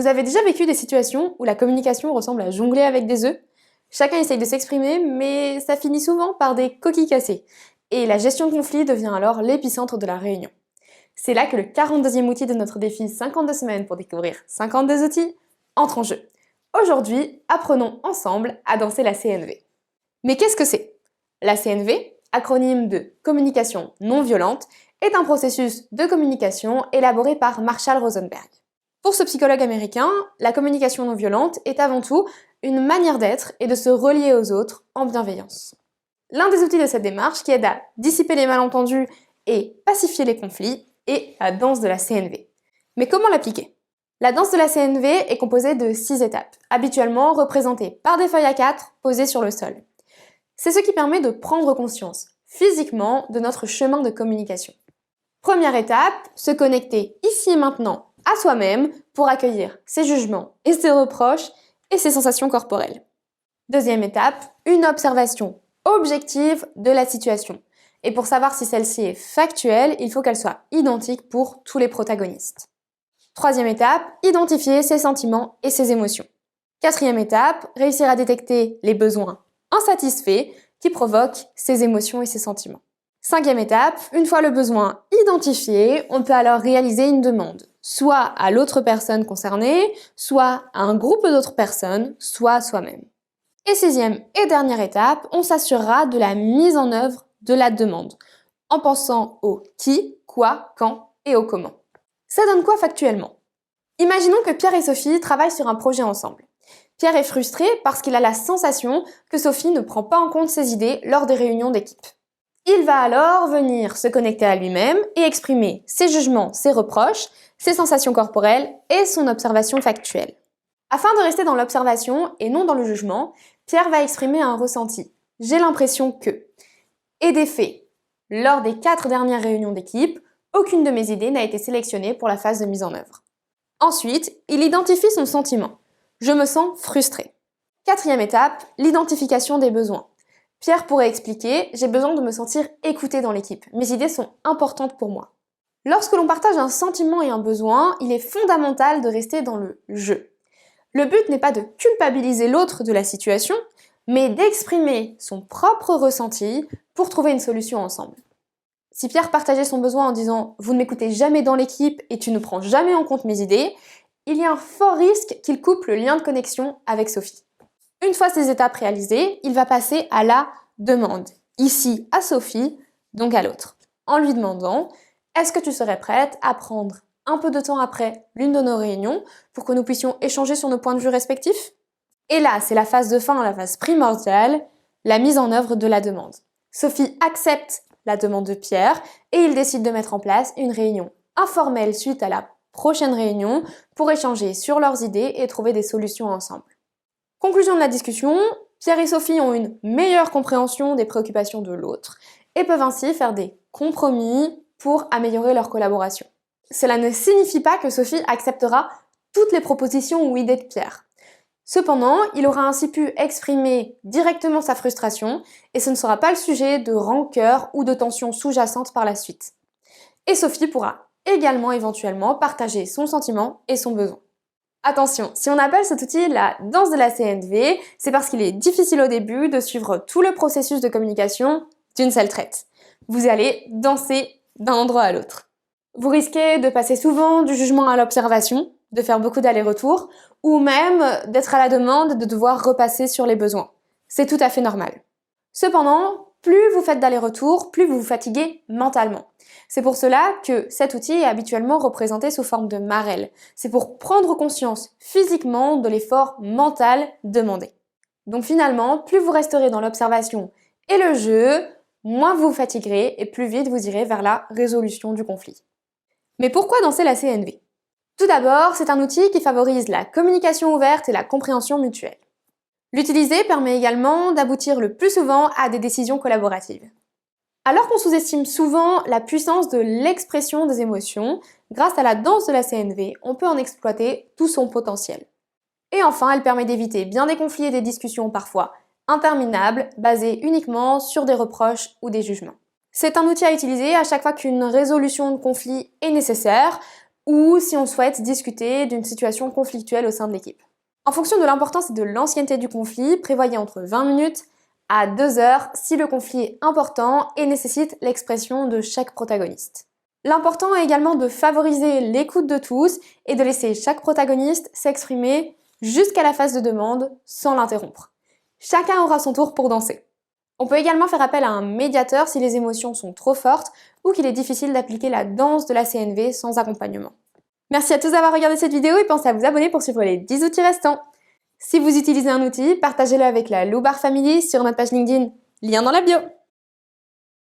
Vous avez déjà vécu des situations où la communication ressemble à jongler avec des œufs? Chacun essaye de s'exprimer, mais ça finit souvent par des coquilles cassées. Et la gestion de conflit devient alors l'épicentre de la réunion. C'est là que le 42e outil de notre défi 52 semaines pour découvrir 52 outils entre en jeu. Aujourd'hui, apprenons ensemble à danser la CNV. Mais qu'est-ce que c'est? La CNV, acronyme de communication non violente, est un processus de communication élaboré par Marshall Rosenberg. Pour ce psychologue américain, la communication non violente est avant tout une manière d'être et de se relier aux autres en bienveillance. L'un des outils de cette démarche qui aide à dissiper les malentendus et pacifier les conflits est la danse de la CNV. Mais comment l'appliquer? La danse de la CNV est composée de 6 étapes, habituellement représentées par des feuilles A4 posées sur le sol. C'est ce qui permet de prendre conscience, physiquement, de notre chemin de communication. Première étape, se connecter ici et maintenant à soi-même pour accueillir ses jugements et ses reproches et ses sensations corporelles. Deuxième étape, une observation objective de la situation. Et pour savoir si celle-ci est factuelle, il faut qu'elle soit identique pour tous les protagonistes. Troisième étape, identifier ses sentiments et ses émotions. Quatrième étape, réussir à détecter les besoins insatisfaits qui provoquent ces émotions et ces sentiments. Cinquième étape, une fois le besoin identifié, on peut alors réaliser une demande, soit à l'autre personne concernée, soit à un groupe d'autres personnes, soit à soi-même. Et sixième et dernière étape, on s'assurera de la mise en œuvre de la demande, en pensant au qui, quoi, quand et au comment. Ça donne quoi factuellement? Imaginons que Pierre et Sophie travaillent sur un projet ensemble. Pierre est frustré parce qu'il a la sensation que Sophie ne prend pas en compte ses idées lors des réunions d'équipe. Il va alors venir se connecter à lui-même et exprimer ses jugements, ses reproches, ses sensations corporelles et son observation factuelle. Afin de rester dans l'observation et non dans le jugement, Pierre va exprimer un ressenti. J'ai l'impression que. Et des faits. Lors des 4 dernières réunions d'équipe, aucune de mes idées n'a été sélectionnée pour la phase de mise en œuvre. Ensuite, il identifie son sentiment. Je me sens frustré. Quatrième étape, l'identification des besoins. Pierre pourrait expliquer « J'ai besoin de me sentir écouté dans l'équipe. Mes idées sont importantes pour moi. » Lorsque l'on partage un sentiment et un besoin, il est fondamental de rester dans le « je ». Le but n'est pas de culpabiliser l'autre de la situation, mais d'exprimer son propre ressenti pour trouver une solution ensemble. Si Pierre partageait son besoin en disant « Vous ne m'écoutez jamais dans l'équipe et tu ne prends jamais en compte mes idées », il y a un fort risque qu'il coupe le lien de connexion avec Sophie. Une fois ces étapes réalisées, il va passer à la demande, ici à Sophie, donc à l'autre, en lui demandant « Est-ce que tu serais prête à prendre un peu de temps après l'une de nos réunions pour que nous puissions échanger sur nos points de vue respectifs ?» Et là, c'est la phase de fin, la phase primordiale, la mise en œuvre de la demande. Sophie accepte la demande de Pierre et il décide de mettre en place une réunion informelle suite à la prochaine réunion pour échanger sur leurs idées et trouver des solutions ensemble. Conclusion de la discussion, Pierre et Sophie ont une meilleure compréhension des préoccupations de l'autre et peuvent ainsi faire des compromis pour améliorer leur collaboration. Cela ne signifie pas que Sophie acceptera toutes les propositions ou idées de Pierre. Cependant, il aura ainsi pu exprimer directement sa frustration et ce ne sera pas le sujet de rancœur ou de tension sous-jacente par la suite. Et Sophie pourra également éventuellement partager son sentiment et son besoin. Attention, si on appelle cet outil la danse de la CNV, c'est parce qu'il est difficile au début de suivre tout le processus de communication d'une seule traite. Vous allez danser d'un endroit à l'autre. Vous risquez de passer souvent du jugement à l'observation, de faire beaucoup d'allers-retours, ou même d'être à la demande de devoir repasser sur les besoins. C'est tout à fait normal. Cependant, plus vous faites d'allers-retours, plus vous vous fatiguez mentalement. C'est pour cela que cet outil est habituellement représenté sous forme de marelle. C'est pour prendre conscience physiquement de l'effort mental demandé. Donc finalement, plus vous resterez dans l'observation et le jeu, moins vous vous fatiguerez et plus vite vous irez vers la résolution du conflit. Mais pourquoi danser la CNV? Tout d'abord, c'est un outil qui favorise la communication ouverte et la compréhension mutuelle. L'utiliser permet également d'aboutir le plus souvent à des décisions collaboratives. Alors qu'on sous-estime souvent la puissance de l'expression des émotions, grâce à la danse de la CNV, on peut en exploiter tout son potentiel. Et enfin, elle permet d'éviter bien des conflits et des discussions parfois interminables, basées uniquement sur des reproches ou des jugements. C'est un outil à utiliser à chaque fois qu'une résolution de conflit est nécessaire, ou si on souhaite discuter d'une situation conflictuelle au sein de l'équipe. En fonction de l'importance et de l'ancienneté du conflit, prévoyez entre 20 minutes à 2 heures si le conflit est important et nécessite l'expression de chaque protagoniste. L'important est également de favoriser l'écoute de tous et de laisser chaque protagoniste s'exprimer jusqu'à la phase de demande sans l'interrompre. Chacun aura son tour pour danser. On peut également faire appel à un médiateur si les émotions sont trop fortes ou qu'il est difficile d'appliquer la danse de la CNV sans accompagnement. Merci à tous d'avoir regardé cette vidéo et pensez à vous abonner pour suivre les 10 outils restants. Si vous utilisez un outil, partagez-le avec la Loubar Family sur notre page LinkedIn, lien dans la bio.